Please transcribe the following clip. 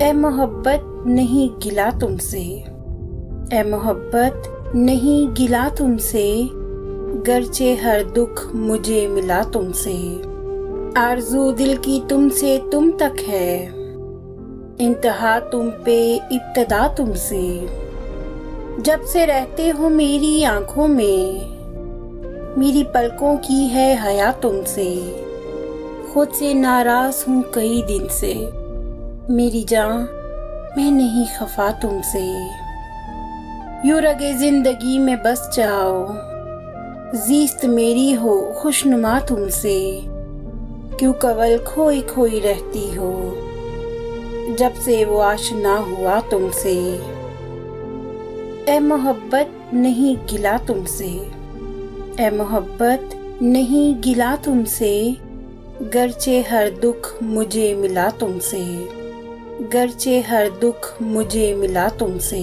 ए मोहब्बत नहीं गिला तुमसे, ए मोहब्बत नहीं गिला तुमसे, गरचे हर दुख मुझे मिला तुमसे। आरज़ू दिल की तुमसे तुम तक है, इंतहा तुम पे इब्तदा तुमसे। जब से रहते हो मेरी आंखों में, मेरी पलकों की है हया तुमसे। खुद से नाराज हूँ कई दिन से, मेरी जान मैं नहीं खफा तुमसे। यूं रगे जिंदगी में बस जाओ, ज़ीस्त मेरी हो खुशनुमा तुमसे। क्यों कवल खोई खोई रहती हो, जब से वो आशना हुआ तुमसे। ए मोहब्बत नहीं गिला तुमसे, ए मोहब्बत नहीं गिला तुमसे, गरचे हर दुख मुझे मिला तुमसे। गरचे हर दुख मुझे मिला तुमसे।